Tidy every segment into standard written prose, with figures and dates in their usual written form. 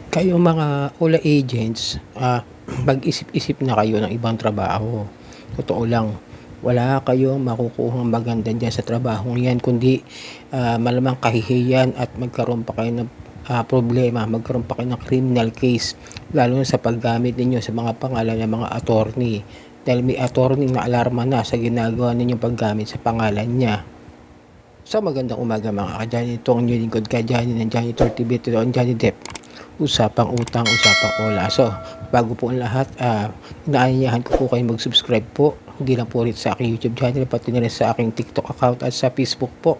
Kayo mga OLA agents, mag-isip-isip na kayo ng ibang trabaho. Totoo lang, wala kayong makukuhang maganda diyan sa trabahong 'yan kundi, malamang kahihiyan at magkaroon pa kayo ng, problema, magkaroon pa kayo ng criminal case, lalo na sa paggamit ninyo sa mga pangalan ng mga attorney. Dahil may attorney na alarma na sa ginagawa ninyong paggamit sa pangalan niya. So magandang umaga mga ka-Johnny, ito ang inyong lingkod ka-Johnny ng Janitor TV, ito ang Johnny Depp. Usapang utang, usapang OLA. So, bago po ang lahat, inaanyayahan ko po kayo mag-subscribe po. Hindi lang po ulit sa aking YouTube channel, pati na rin sa aking TikTok account at sa Facebook po,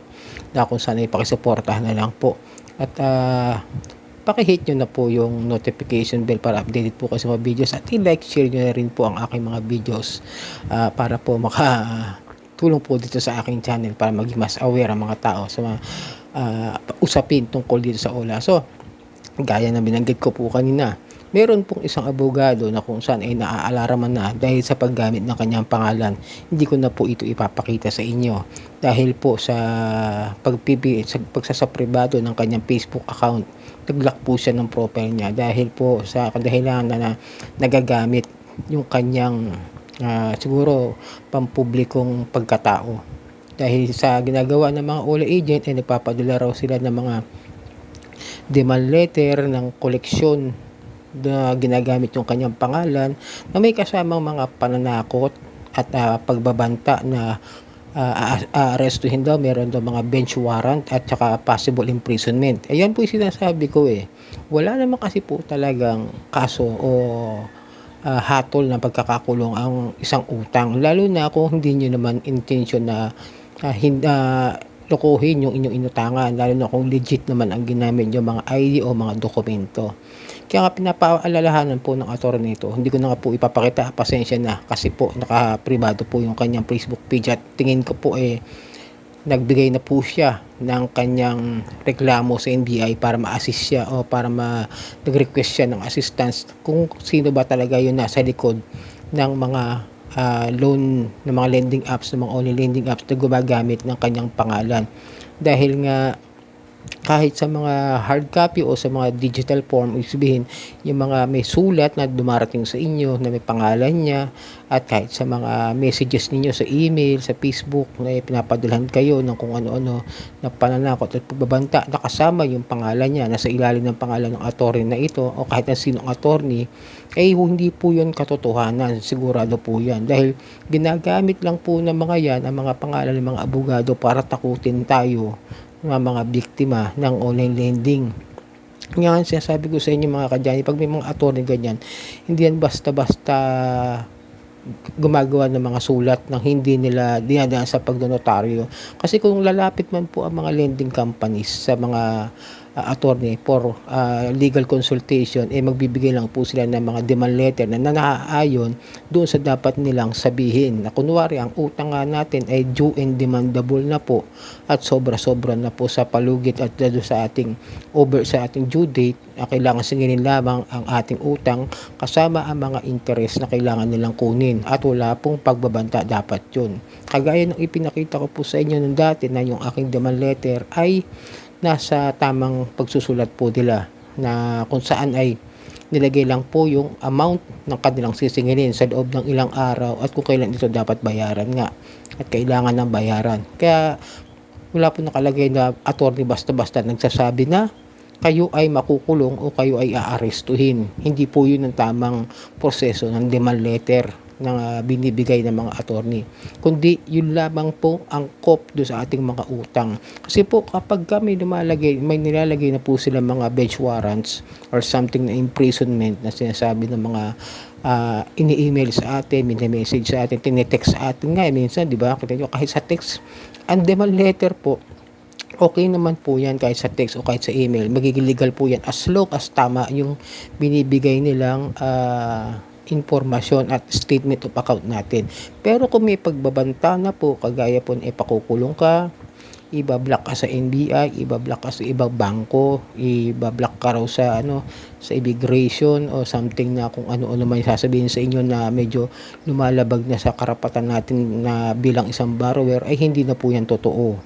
na kung saan ay pakisuportahan na lang po. At pakihit nyo na po yung notification bell para updated po kayo sa mga videos. At i-like, share nyo na rin po ang aking mga videos para po tulong po dito sa aking channel para maging mas aware ang mga tao sa mga usapin tungkol dito sa OLA. So, gaya na binanggit ko po kanina, meron pong isang abogado na kung saan ay naaalaraman na dahil sa paggamit ng kanyang pangalan. Hindi ko na po ito ipapakita sa inyo dahil po sa pagsasapribado ng kanyang Facebook account. Nag-lock po siya ng profile niya dahil po sa kadahilan na nagagamit yung kanyang siguro pampublikong pagkatao. Dahil sa ginagawa ng mga OLA agent ay nagpapadala raw sila ng mga demand letter ng koleksyon na ginagamit yung kanyang pangalan na may kasamang mga pananakot at pagbabanta na aarestuhin daw, meron daw mga bench warrant at saka possible imprisonment. Ayan po yung sinasabi ko Wala naman kasi po talagang kaso o hatol na pagkakakulong ang isang utang. Lalo na kung hindi nyo naman intention na lokohin yung inyong inutangan, lalo na kung legit naman ang ginamit yung mga ID o mga dokumento. Kaya nga pinapaalalahanan po ng attorney ito, hindi ko na nga po ipapakita, pasensya na kasi po naka-privado po yung kanyang Facebook page at tingin ko po nagbigay na po siya ng kanyang reklamo sa NBI para ma-assist siya o para nag-request siya ng assistance kung sino ba talaga yung nasa likod ng mga loan ng mga lending apps, ng mga online lending apps na gumagamit ng kanyang pangalan. Dahil nga kahit sa mga hard copy o sa mga digital form, sabihin yung mga may sulat na dumarating sa inyo na may pangalan niya, at kahit sa mga messages ninyo sa email, sa Facebook na pinapadalhan kayo ng kung ano-ano na pananakot at pagbabanta, nakasama yung pangalan niya, nasa ilalim ng pangalan ng attorney na ito o kahit na sinong attorney, hindi po yun katotohanan, sigurado po yan. Dahil ginagamit lang po ng mga yan, ang mga pangalan ng mga abogado para takutin tayo mga biktima ng online lending. Ngayon, sinasabi ko sa inyo mga ka-Johnny, pag may mga attorney ganyan, hindi yan basta-basta gumagawa ng mga sulat ng hindi nila dinadaan sa pagnonotaryo. Kasi kung lalapit man po ang mga lending companies sa mga attorney for legal consultation, magbibigay lang po sila ng mga demand letter na naaayon doon sa dapat nilang sabihin. Na kunwari, ang utang nga natin ay due and demandable na po at sobra-sobra na po sa palugit at doon sa ating due date, kailangan singilin lamang ang ating utang kasama ang mga interest na kailangan nilang kunin at wala pong pagbabanta dapat yun. Kagaya ng ipinakita ko po sa inyo nung dati na yung aking demand letter ay nasa tamang pagsusulat po nila na kung saan ay nilagay lang po yung amount ng kanilang sisingilin sa loob ng ilang araw at kung kailan ito dapat bayaran nga at kailangan ng bayaran. Kaya wala po nakalagay na attorney basta-basta nagsasabi na kayo ay makukulong o kayo ay aarestuhin. Hindi po yun ang tamang proseso ng demand letter na binibigay ng mga attorney, kundi yun lamang po ang COP do sa ating mga utang. Kasi po kapag may nilalagay na po sila mga bench warrants or something na imprisonment na sinasabi ng mga ini-email sa atin, mini-message sa atin, tinetext sa atin nga minsan, di ba? Kita nyo, kahit sa text, ang demand letter po, okay naman po yan kahit sa text o kahit sa email, magiging legal po yan as long as tama yung binibigay nilang informasyon at statement of account natin. Pero kung may pagbabanta na po, kagaya po na ipakukulong ka, ibablock ka sa NBI, ibablock ka sa ibang bangko, ibablock ka raw sa sa immigration o something na kung ano-ano may sasabihin sa inyo na medyo lumalabag na sa karapatan natin na bilang isang borrower, ay hindi na po yan totoo.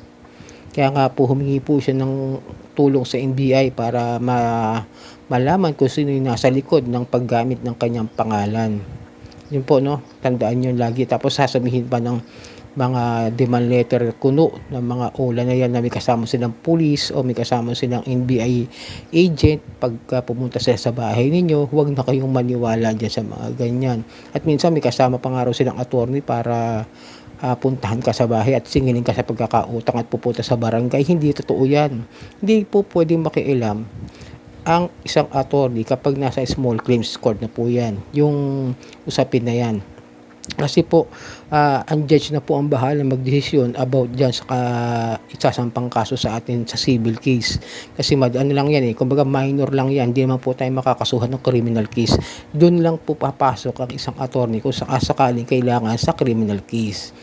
Kaya nga po humingi po siya ng tulong sa NBI para malaman kung sino yung nasa likod ng paggamit ng kanyang pangalan. Yun po, no, tandaan nyo lagi. Tapos sasabihin pa ng mga demand letter kuno ng mga OLA na yan na may kasama silang police o may kasama silang NBI agent. Pagka pumunta sila sa bahay ninyo, huwag na kayong maniwala dyan sa mga ganyan. At minsan may kasama pa nga raw silang attorney para puntahan ka sa bahay at singilin ka sa pagkakautang at pupunta sa barangay. Hindi totoo yan. Hindi po pwedeng makialam ang isang attorney kapag nasa small claims court na po yan, yung usapin na yan. Kasi po, ang judge na po ang bahala magdesisyon about dyan sa isasampang kaso sa atin sa civil case. Kasi ano lang yan kumbaga minor lang yan, hindi naman po tayo makakasuhan ng criminal case. Doon lang po papasok ang isang attorney kung sakaling kailangan sa criminal case.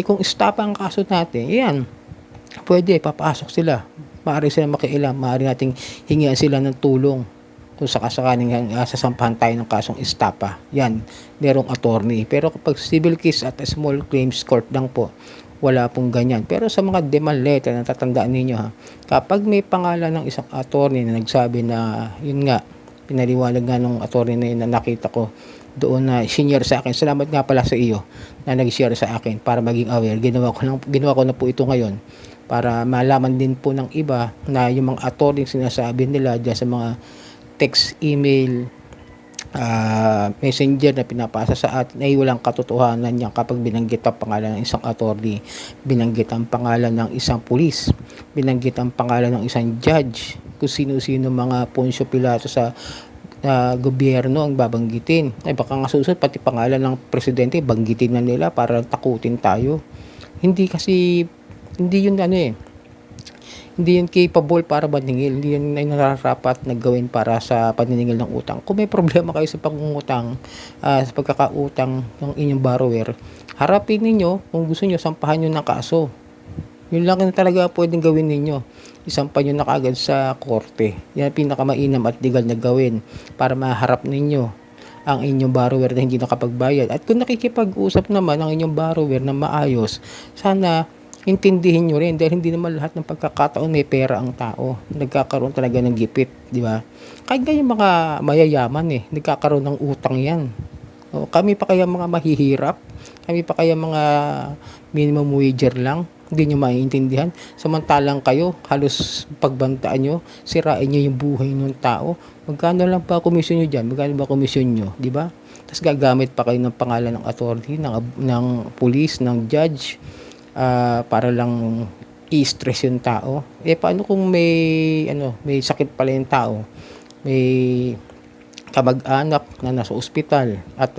Kung stop ang kaso natin, yan, pwede, papasok sila. Maaari sila makialam, maaari nating hingian sila ng tulong kung sakasakaling sasampahan tayo ng kasong estapa. Yan, merong attorney. Pero kapag civil case at small claims court lang po, wala pong ganyan. Pero sa mga demand letter, natatandaan ninyo kapag may pangalan ng isang attorney na nagsabi na, yun nga, pinaliwanag nga ng attorney na yun na nakita ko doon na senior sa akin. Salamat nga pala sa iyo na nag-share sa akin para maging aware. Ginawa ko na po ito ngayon para malaman din po ng iba na yung mga attorney sinasabi nila dyan sa mga text, email, messenger na pinapasa sa atin ay walang katotohanan niyan kapag binanggit ang pangalan ng isang attorney, binanggit ang pangalan ng isang pulis, binanggit ang pangalan ng isang judge, kung sino-sino mga Poncio Pilato sa gobyerno ang babanggitin. Ay baka nga susunod pati pangalan ng presidente banggitin na nila para takutin tayo. Hindi yun hindi yun capable para maningil, hindi yun ay nararapat na gawin para sa paniningil ng utang. Kung may problema kayo sa pangungutang, sa pagkakautang ng inyong borrower, harapin ninyo kung gusto nyo, sampahan nyo ng kaso. Yun lang na talaga pwedeng gawin ninyo. Isampan nyo na kaagad sa korte. Yan ang pinakamainam at legal na gawin para maharap ninyo ang inyong borrower na hindi nakapagbayad. At kung nakikipag-usap naman ang inyong borrower na maayos, sana intindihin nyo rin dahil hindi naman lahat ng pagkakataon may pera ang tao. Nagkakaroon talaga ng gipit, di ba? Kahit yung mga mayayaman nagkakaroon ng utang yan. O, kami pa kaya mga mahihirap? Kami pa kaya mga minimum wager lang? Hindi nyo maiintindihan. Samantalang kayo, halos pagbantaan nyo, sirain nyo yung buhay ng tao. Magkano lang pa komisyon nyo dyan? Magkano ba komisyon nyo? Di ba? Tapos gagamit pa kayo ng pangalan ng attorney, ng police, ng judge, para lang i-stress yung tao. Paano kung may sakit pala yung tao, may kamag-anak na nasa ospital at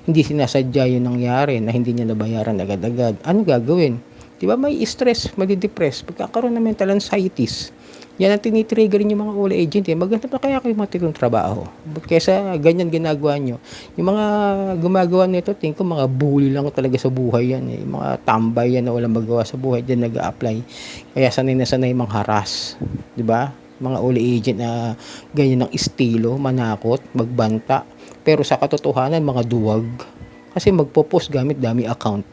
hindi sinasadya yung nangyari na hindi niya nabayaran agad-agad, ano gagawin? Diba may stress, madidepress, pagkakaroon ng mental anxieties. Yan ang tinitrigger yung mga OLA agent. Maganda pa kaya kayo matigong trabaho. Kesa ganyan ginagawa nyo. Yung mga gumagawa nito, tingin ko mga bully lang talaga sa buhay yan. Yung mga tambay yan na walang magawa sa buhay, dyan nag-a-apply. Kaya sanay na sanay mga haras. Diba? Mga OLA agent na ganyan ng estilo, manakot, magbanta. Pero sa katotohanan, mga duwag. Kasi magpo-post gamit dami account.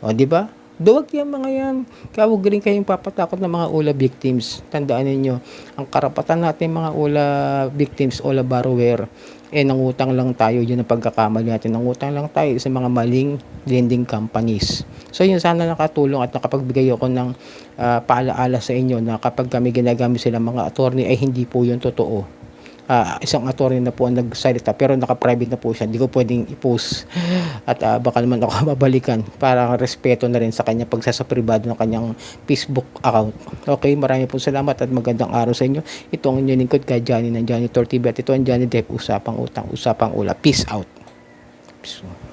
O, diba? Duwag yan mga yan. Kaya huwag rin kayong papatakot ng mga OLA victims. Tandaan ninyo, ang karapatan natin mga OLA victims, OLA borrower, nangutang lang tayo. Yun ang pagkakamali natin. Nangutang lang tayo sa mga maling lending companies. So yun, sana nakatulong at nakapagbigay ako ng paalaala sa inyo na kapag kami ginagamit sila mga attorney ay hindi po yun totoo. Isang attorney na po ang nagsalita pero naka-private na po siya, hindi ko pwedeng i-post at baka naman ako mabalikan para respeto na rin sa kanya pagsasapribado ng kanyang Facebook account. Okay, marami po salamat at magandang araw sa inyo. Ito ang inyong lingkod kay Johnny ng Johnny TV at ito ang Johnny Depp, usapang utang, usapang ula. Peace out. Peace out.